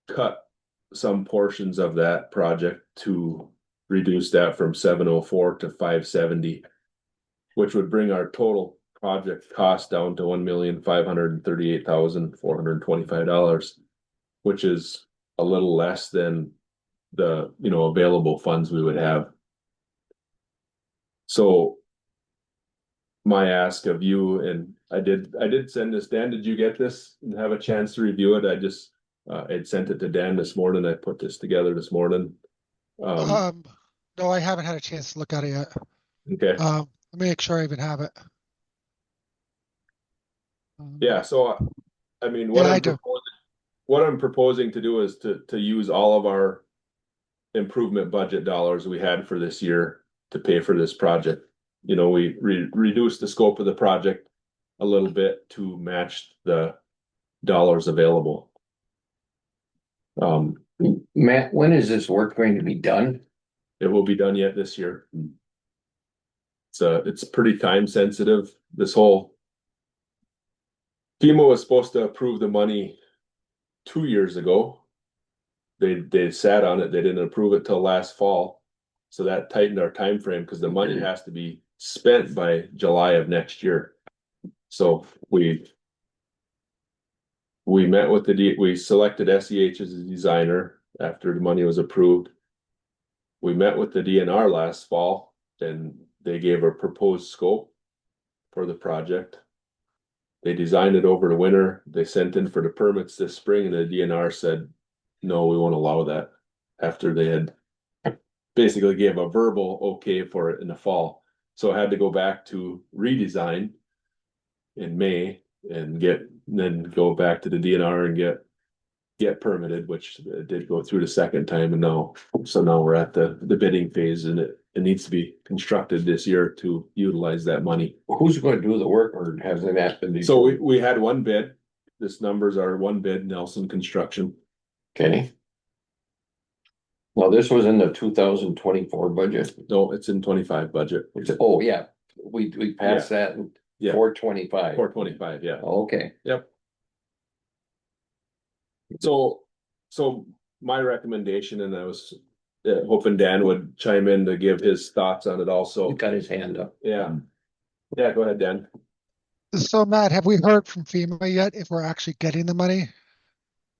cut some portions of that project to reduce that from 704 to 570. Which would bring our total project cost down to $1,538,425. Which is a little less than the, available funds we would have. So. My ask of you, and I did send this, Dan, did you get this and have a chance to review it? I just, I'd sent it to Dan this morning, I put this together this morning. No, I haven't had a chance to look at it yet. Okay, Let me make sure I even have it. yeah, so, I mean, Yeah, I do. what I'm proposing to do is to use all of our improvement budget dollars we had for this year to pay for this project. We reduced the scope of the project a little bit to match the dollars available. Matt, when is this work going to be done? It will be done yet this year. It's pretty time sensitive, this whole. FEMA was supposed to approve the money 2 years ago. They sat on it, they didn't approve it till last fall. So that tightened our time frame because the money has to be spent by July of next year. So we met with we selected SEH as a designer after the money was approved. We met with the DNR last fall and they gave a proposed scope for the project. They designed it over the winter. They sent in for the permits this spring and the DNR said, no, we won't allow that, after they had basically gave a verbal okay for it in the fall. So I had to go back to redesign in May and then go back to the DNR and get permitted, which did go through the second time. And now we're at the bidding phase and it needs to be constructed this year to utilize that money. Who's going to do the work, or has it happened? So we had one bid. This numbers are one bid, Nelson Construction. Okay. Well, this was in the 2024 budget. No, it's in 25 budget. Oh, yeah, we passed that in Yeah. 425. 425, yeah. Okay, Yep. So my recommendation, and I was hoping Dan would chime in to give his thoughts on it he also. got his hand up. Yeah. Yeah, go ahead, Dan. So Matt, have we heard from FEMA yet if we're actually getting the money?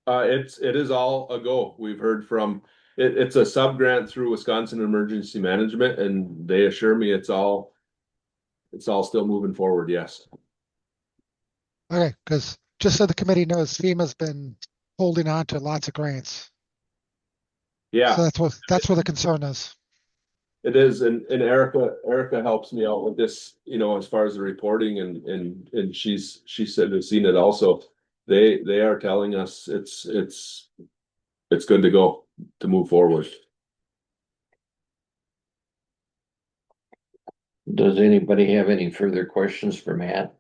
It is all a go. We've heard from, it's a sub grant through Wisconsin Emergency Management and they assure me it's all still moving forward, yes. Okay, because just so the committee knows, FEMA's been holding on to lots of grants. Yeah. So that's where the concern is. It is, and Erica helps me out with this, as far as the reporting and she said has seen it also. They are telling us it's good to go to move forward. Does anybody have any further questions for Matt?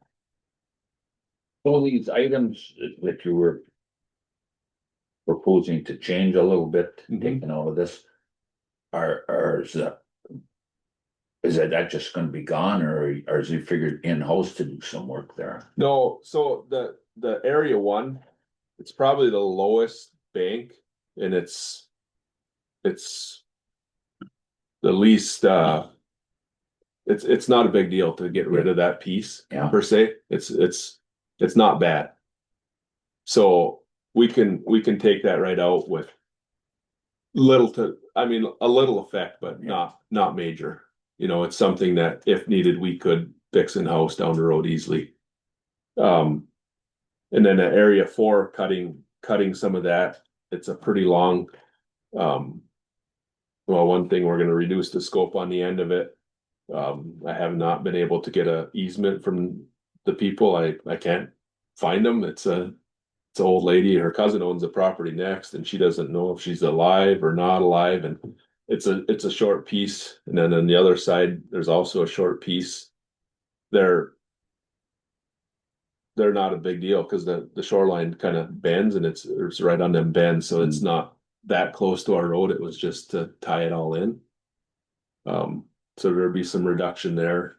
So these items that you were proposing to change a little bit, Mhm. taking all of this, is that just gonna be gone, or is he figured in-house to do some work there? No, so the area one, it's probably the lowest bank and it's the least, it's not a big deal to get rid of that piece. Yeah. Per se, it's not bad. So we can take that right out with a little effect, but not major. It's something that if needed, we could fix in-house down the road easily. And then the area 4, cutting some of that, it's a pretty long well, one thing, we're gonna reduce the scope on the end of it. I have not been able to get a easement from the people. I can't find them. It's an old lady. Her cousin owns the property next and she doesn't know if she's alive or not alive. And it's a short piece. And then on the other side, there's also a short piece. They're not a big deal because the shoreline kind of bends and it's right on them bends. So it's not that close to our road. It was just to tie it all in. So there'll be some reduction there.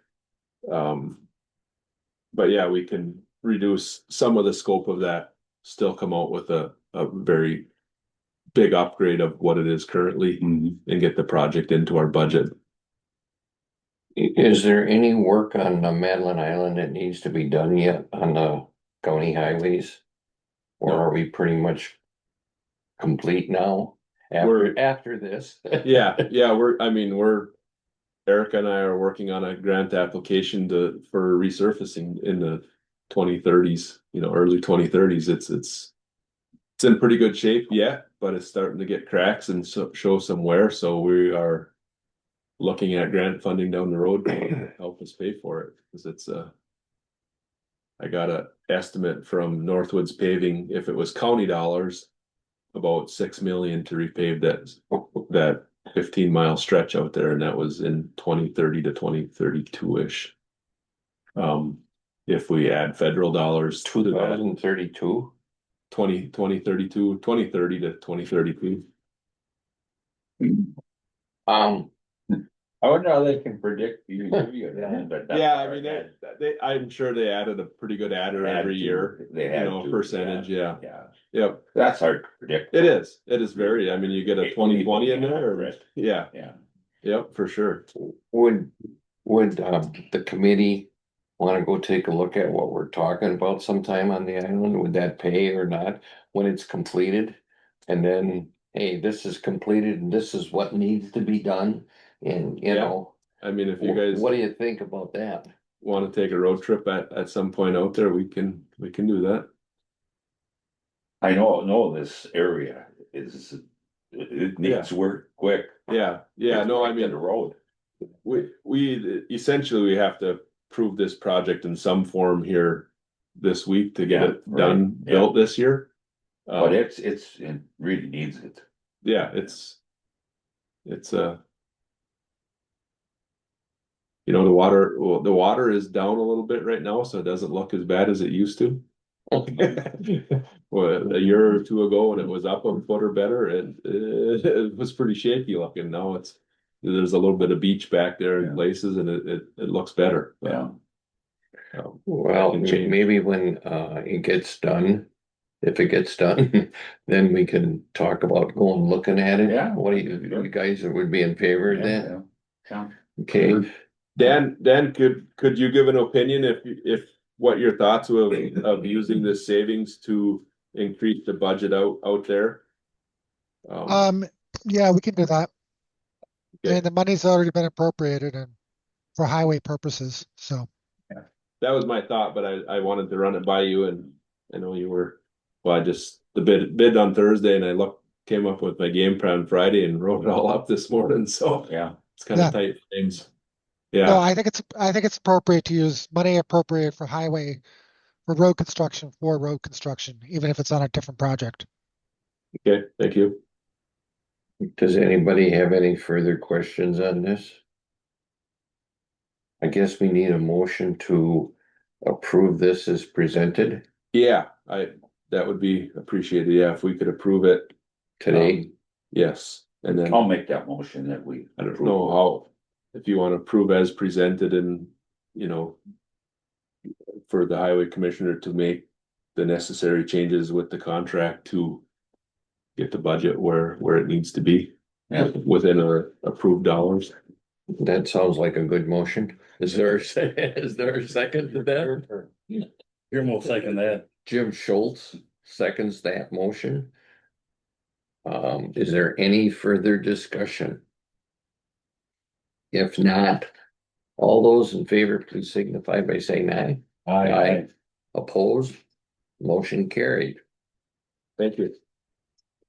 But yeah, we can reduce some of the scope of that, still come out with a very big upgrade of what it is currently and get the project into our budget. Is there any work on Madeline Island that needs to be done yet on the county highways? Or are we pretty much complete now after this? Yeah, Erica and I are working on a grant application for resurfacing in the 2030s, early 2030s. It's in pretty good shape yet, but it's starting to get cracks and show some wear. So we are looking at grant funding down the road to help us pay for it, because I got an estimate from Northwoods Paving, if it was county dollars, about 6 million to repave that 15-mile stretch out there, and that was in 2030 to 2032-ish. If we add federal dollars to that, 2032? 2032, 2030 to 2032. I wonder how they can predict you. Yeah, I mean, I'm sure they added a pretty good adder every year, They had to, percentage, yeah. Yeah, Yep, that's hard to predict. it is very, I mean, you get a 2020 in there, or, yeah, Yeah. yep, for sure. Would the committee wanna go take a look at what we're talking about sometime on the island? Would that pay or not when it's completed? And then, hey, this is completed and this is what needs to be done, and you Yeah. know. I mean, if you guys What do you think about that? want to take a road trip at some point out there, we can do that. I know this area it needs work quick. Yeah, no, I It's right to mean, the road. we essentially, we have to prove this project in some form here this week to get Yeah, it done, right, yeah. built this year. But it really needs it. Yeah, the water is down a little bit right now, so it doesn't look as bad as it used to. Well, a year or two ago, when it was up a foot or better, it was pretty shaky looking. Now there's a little bit of beach back there in Yeah. places, and it looks better. But, Yeah. Well, Can change. maybe when it gets done, if it gets done, then we can talk about going looking at it. Yeah. What do you guys would be in favor of that? Yeah. Okay, Dan, could you give an opinion if what your thoughts of using this savings to increase the budget out there? Yeah, we can do that. Okay. And the money's already been appropriated and for highway purposes, so. That was my thought, but I wanted to run it by you, and I know you were, well, I just, the bid on Thursday, and I came up with my game plan Friday and wrote it all up this morning, so Yeah. it's kind of Yeah. tight things. No, Yeah, I think it's appropriate to use money appropriate for highway, for road construction, even if it's on a different project. okay, thank you. does anybody have any further questions on this? I guess we need a motion to approve this as presented Yeah, that would be appreciated, yeah, if we could approve it, today. yes, and then. I'll make that motion that we. I don't know how, if you want to approve as presented and, for the highway commissioner to make the necessary changes with the contract to get the budget where it needs to be. Yeah. Within our approved dollars. That sounds like a good motion. Is there a second to that? Jim will second that. Jim Schultz seconds that motion. Is there any further discussion? If not, all those in favor, please signify by saying aye. Aye. Opposed? Motion carried. Thank you.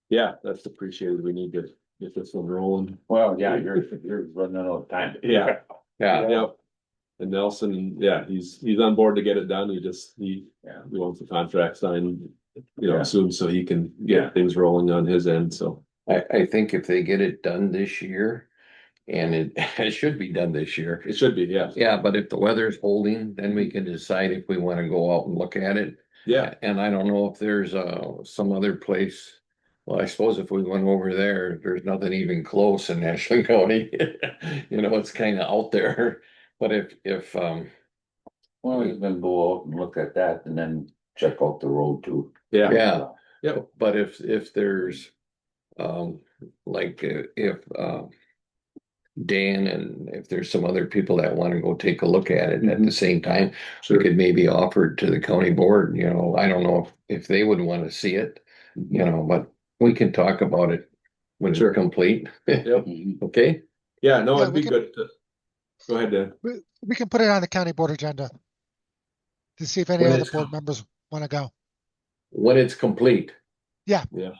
Yeah, that's appreciated. We need to get this one rolling. Well, yeah, you're running out of time. Yeah. Yeah, Yep. And Nelson, yeah, he's on board to get it done. He Yeah. wants the contract signed, Yeah. soon so he can Yeah. get things rolling on his end, so. I think if they get it done this year, and it, it should be done this year. It should be, yeah. Yeah, but if the weather's holding, then we can decide if we wanna go out and look at it. Yeah, And I don't know if there's some other place. Well, I suppose if we went over there, there's nothing even close in Ashland County. It's kind of out there. But if Well, you can go out and look at that and then check out the road too. yeah, yeah, yeah, but if there's like if Dan and if there's some other people that want to go take a look at it at the same time, we sure. could maybe offer it to the county board, I don't know if they would want to see it, but we can talk about it when Sure. it's complete. Yep. Okay, Yeah, no, Yeah, it'd we be can- good to. Go ahead, Dan. We can put it on the county board agenda to see if any When other it's- board members want to go. when it's complete. Yeah. Yeah.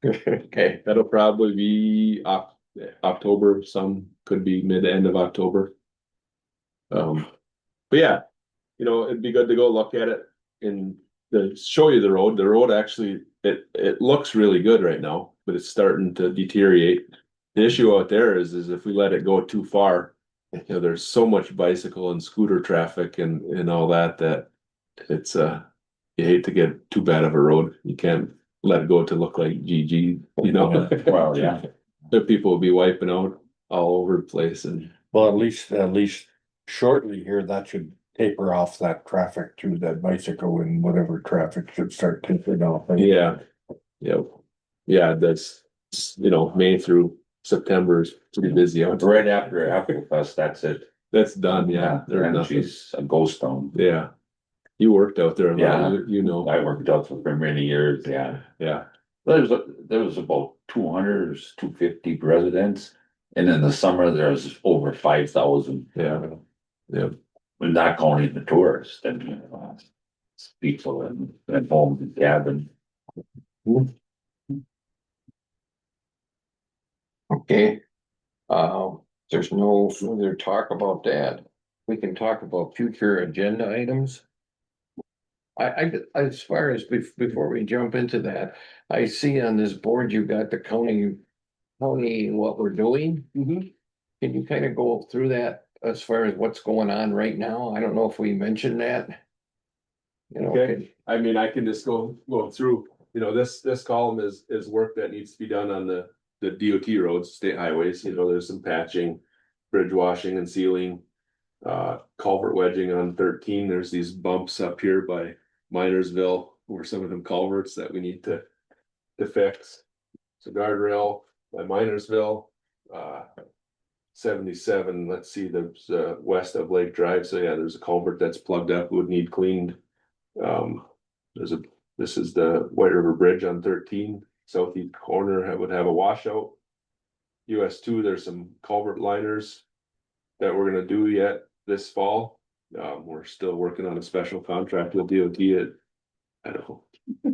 Okay, That'll probably be October, some could be mid-end of October. But yeah, it'd be good to go look at it and to show you the road. The road actually, it looks really good right now, but it's starting to deteriorate. The issue out there is if we let it go too far, there's so much bicycle and scooter traffic and all that it's, you hate to get too bad of a road. You can't let it go to look like GG, Well, yeah. The people will be wiping out all over the place and Well, at least shortly here, that should taper off that traffic through that bicycle and whatever traffic should start tapering off. yeah. Yeah, that's, May through September is pretty busy out. Right after Apple Fest, that's it. That's done, yeah. There's And nothing. she's a ghost town. Yeah. You worked out there, a lot, Yeah. you know. I worked out for many years, yeah. Yeah, There was about 200 or 250 residents. And in the summer, there's over 5,000. yeah, yeah. We're not counting the tourists and, people and homes and cabin. okay. There's no further talk about that. We can talk about future agenda items. As far as before we jump into that, I see on this board, you got the county, what we're doing. Mhm. Can you kind of go through that as far as what's going on right now? I don't know if we mentioned that. Okay. I mean, I can just go through, this column is work that needs to be done on the DOT roads, state highways, there's some patching, bridge washing and sealing. Culvert wedging on 13, there's these bumps up here by Minersville, where some of them culverts that we need to fix. So guardrail by Minersville, 77, let's see, there's west of Lake Drive, so yeah, there's a culvert that's plugged up, would need cleaned. This is the White River Bridge on 13, southeast corner would have a washout. US 2, there's some culvert liners that we're gonna do yet this fall. We're still working on a special contract with DOT. I don't know,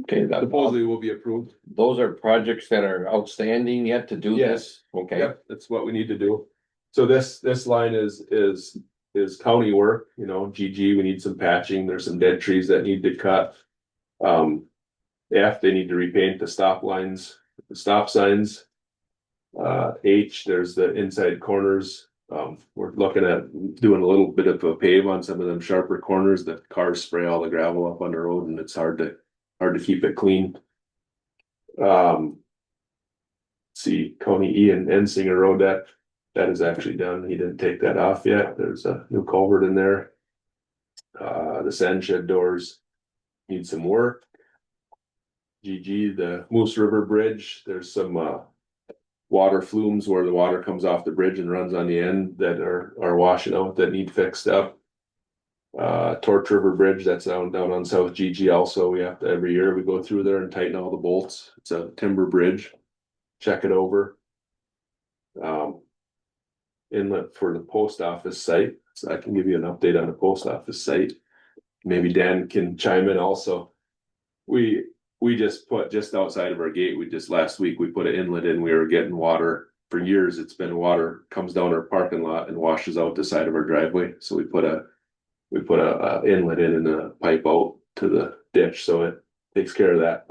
Okay, supposedly will be approved. those are projects that are outstanding yet to do this, okay? Yep, that's what we need to do. So this line is county work, GG, we need some patching, there's some dead trees that need to cut. F, they need to repaint the stop lines, the stop signs. H, there's the inside corners. We're looking at doing a little bit of a pave on some of them sharper corners that cars spray all the gravel up on the road and it's hard to keep it clean. See, Coney E and Ensinger Road, that is actually done. He didn't take that off yet. There's a new culvert in there. The sand shed doors need some work. GG, the Moose River Bridge, there's some water flumes where the water comes off the bridge and runs on the end that are washing out that need fixed up. Torch River Bridge, that's down on South GG also. We have to, every year we go through there and tighten all the bolts. It's a timber bridge. Check it over. Inlet for the post office site. So I can give you an update on the post office site. Maybe Dan can chime in also. We we just put just outside of our gate, last week, we put an inlet in, we were getting water. For years, it's been water comes down our parking lot and washes out the side of our driveway, so we put a inlet in and a pipe out to the ditch, so it takes care of that.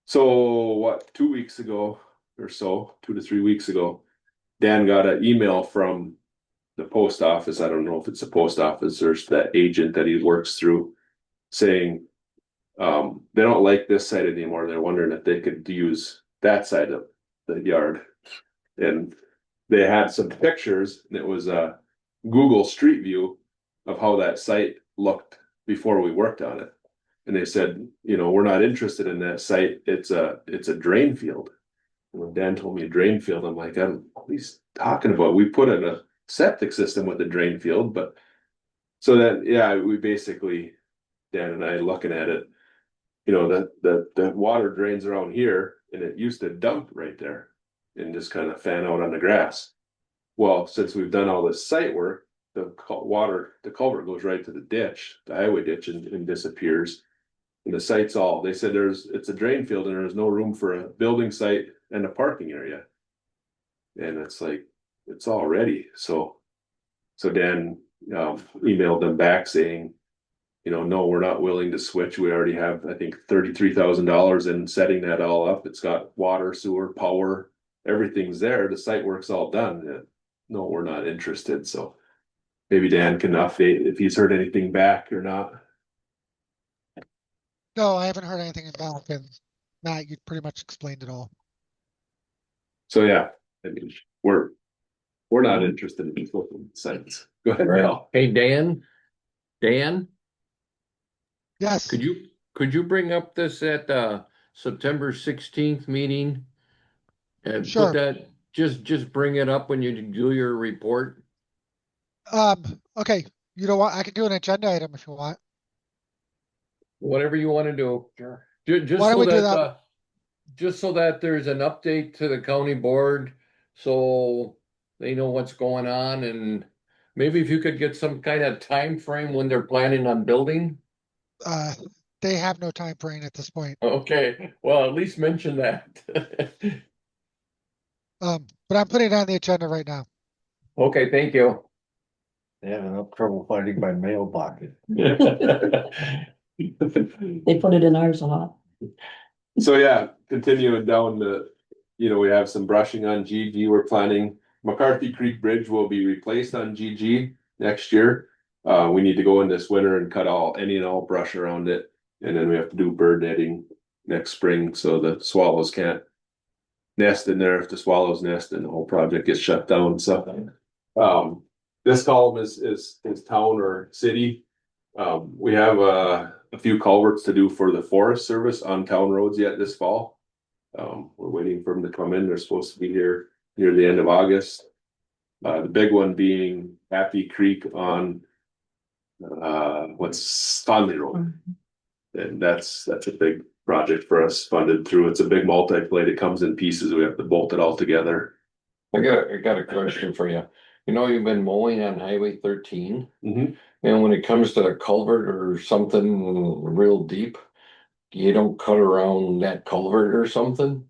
So what, 2 weeks ago or so, 2 to 3 weeks ago, Dan got an email from the post office. I don't know if it's the post office or it's that agent that he works through, saying they don't like this side anymore. They're wondering if they could use that side of the yard. And they had some pictures, and it was a Google Street View of how that site looked before we worked on it. And they said, we're not interested in that site. It's a drain field. And when Dan told me a drain field, I'm like, what he's talking about. We put in a septic system with a drain field, but so that, yeah, we basically, Dan and I looking at it, the water drains around here, and it used to dump right there and just kind of fan out on the grass. Well, since we've done all this site work, the culvert goes right to the ditch, the highway ditch, and disappears. And the site's they said it's a drain field and there's no room for a building site and a parking area. And it's like, it's all ready. So Dan emailed them back saying, no, we're not willing to switch. We already have, I think, $33,000 in setting that all up. It's got water, sewer, power, everything's there. The site work's all done. No, we're not interested. So maybe Dan can update if he's heard anything back or not. No, I haven't heard anything back, and Matt, you pretty much explained it all. So yeah, I mean, we're not interested in these local sites. Go ahead, Mel. Hey, Dan, Yes, could you bring up this at September 16th meeting? And Sure. put that, just bring it up when you do your report. okay, you know what, I can do an agenda item if you want. Whatever you want to do. Sure. Just Why don't so we do that, that? just so that there's an update to the county board, so they know what's going on, and maybe if you could get some kind of time frame when they're planning on building. They have no time frame at this point. Okay, well, at least mention that. But I'm putting it on the agenda right now. Okay, thank you. They have enough trouble finding my mailbox. They put it in ours a lot. So yeah, continuing down we have some brushing on GG. We're planning McCarthy Creek Bridge will be replaced on GG next year. We need to go in this winter and cut any and all brush around it. And then we have to do bird netting next spring, so the swallows can't nest in there. If the swallows nest, then the whole project gets shut down. So, this column is town or city. We have a few culverts to do for the Forest Service on town roads yet this fall. We're waiting for them to come in. They're supposed to be here near the end of August. The big one being Happy Creek on what's Fondley Road. And that's a big project for us, funded through, it's a big multi-plate. It comes in pieces. We have to bolt it all together. I got a question for you. You've been mowing on Highway 13. Mhm. And when it comes to a culvert or something real deep, you don't cut around that culvert or something?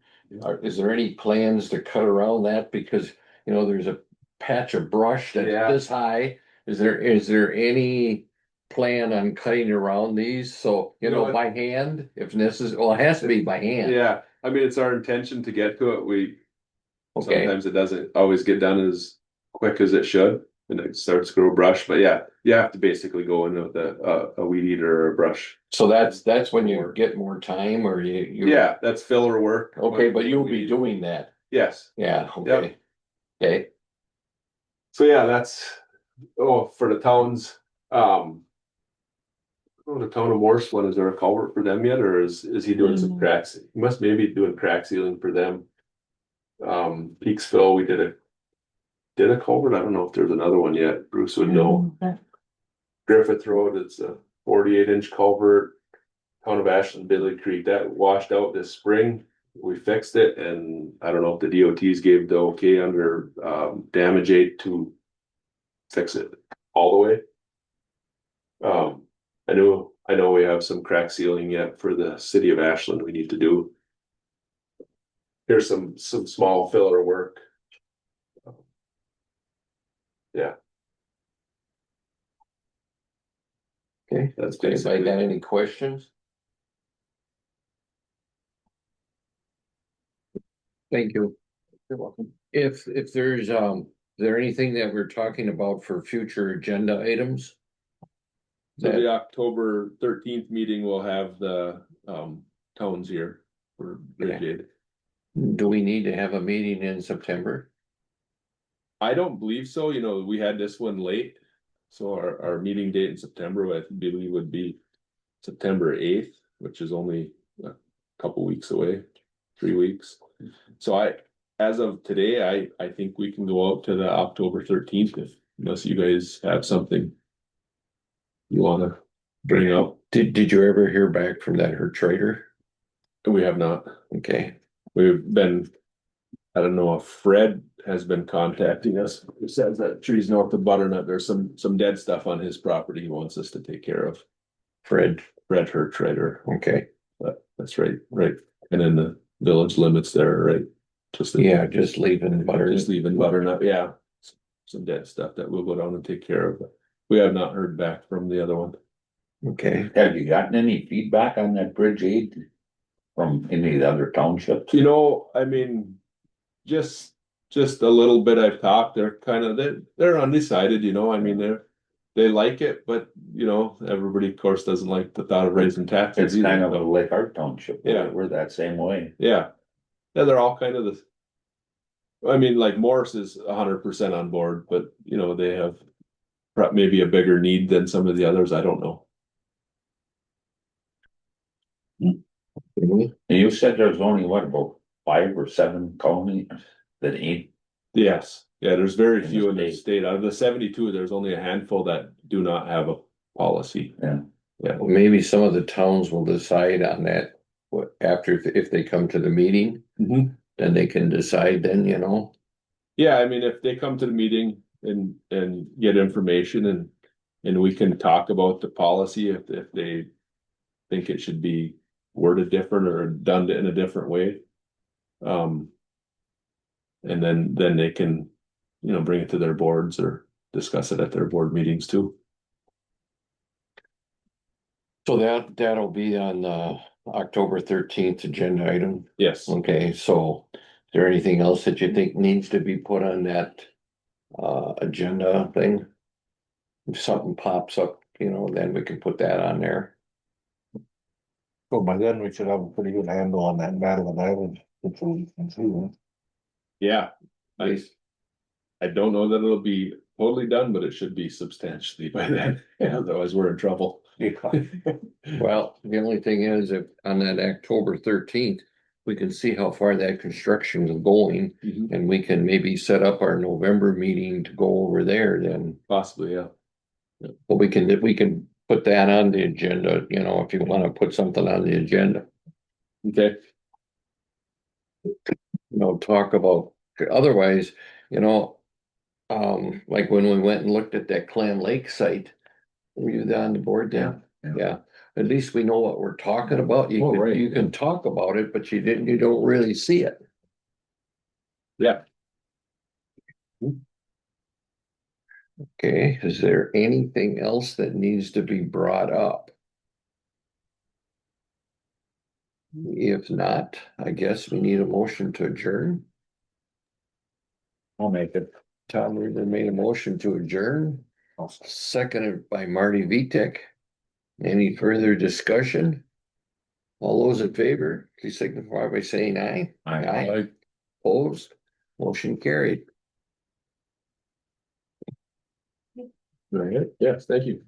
Is there any plans to cut around that? Because, there's a patch of brush that's Yeah. this high. Is there any plan on cutting around these? So, No, by hand, if necessary? Well, it has to be by hand. Yeah, I mean, it's our intention to get to it. Okay, Sometimes it doesn't always get done as quick as it should, and it starts to grow brush. But yeah, you have to basically go in with a weed eater or a brush. so that's when you get more time, or you. Yeah, that's filler work. Okay, but you'll be doing that. Yes. Yeah, okay. Okay, So yeah, that's for the towns. The town of Morse one, is there a culvert for them yet, or is he doing some cracks? He must maybe doing crack sealing for them. Peaksville, we did a culvert. I don't know if there's another one yet. Bruce would know. Griffith Road, it's a 48-inch culvert. Town of Ashland, Bidley Creek, that washed out this spring. We fixed it, and I don't know if the DOTs gave the okay under damage aid to fix it all the way. I knew I know we have some crack sealing yet for the city of Ashland we need to do. Here's some small filler work. Yeah, Okay, that's anybody basically got it. any questions? Thank you. You're welcome. If there's, is there anything that we're talking about for future agenda items? So the October 13th meeting will have the tones here for Bridge Okay. Aid. Do we need to have a meeting in September? I don't believe so, you know, we had this one late. So our meeting date in September, I believe would be September 8th, which is only a couple weeks away, 3 weeks. So as of today, I think we can go out to the October 13th unless you guys have something you wanna bring up. Did you ever hear back from that her trader? We have not. Okay, We've been, I don't know if Fred has been contacting us, who says that trees north of Butternut, there's some dead stuff on his property he wants us to take care of. Fred, Fred Hertrader, okay, but that's right, and in the village limits there, right? yeah, just leaving butter. Just leaving Butternut, yeah. Some dead stuff that we'll go down and take care of, but we have not heard back from the other one. Okay, Have you gotten any feedback on that bridge aid from any of the other townships? You know, I mean, just a little bit I've talked, they're kind of, they're undecided, you know, I mean, they like it, but you know, everybody of course doesn't like the thought of raising taxes. It's kind either, of like our township. Yeah. We're that same way. yeah. Yeah, they're all kind of the. I mean, like Morris is 100% on board, but you know, they have maybe a bigger need than some of the others, I don't know. And you said there's only what, about 5 or 7 colonies that ain't, Yes, yeah, there's very In few the in the state. state. Out of the 72, there's only a handful that do not have a policy. yeah. well, maybe some of the towns will decide on that. After, if they come to the meeting, Mhm. then they can decide then, you know. Yeah, I mean, if they come to the meeting and get information and we can talk about the policy if they think it should be worded different or done in a different way. And then they can, you know, bring it to their boards or discuss it at their board meetings too. So that'll be on the October 13th agenda item. Yes. Okay, so is there anything else that you think needs to be put on that agenda thing? If something pops up, you know, then we can put that on there. So by then we should have a pretty good handle on that Madeline Island. situation. Yeah. I don't know that it'll be totally done, but it should be substantially by then. Yeah, otherwise we're in trouble. Well, the only thing is, if on that October 13th, we can see how far that construction is going, Mhm. and we can maybe set up our November meeting to go over there then. Possibly, yeah. But we can put that on the agenda, you know, if you wanna put something on the agenda. Okay. You know, talk about, otherwise, you know. Like when we went and looked at that Clam Lake site. Were you on the board then? Yeah, at least we know what we're talking about. Oh, right. You can talk about it, but you don't really see it. Yeah. Okay, is there anything else that needs to be brought up? If not, I guess we need a motion to adjourn. I'll make it. Tom Reader made a motion to adjourn, seconded by Marty Vitek. Any further discussion? All those in favor, please signify by saying aye. I Opposed, motion carried. Right. Yes, thank you.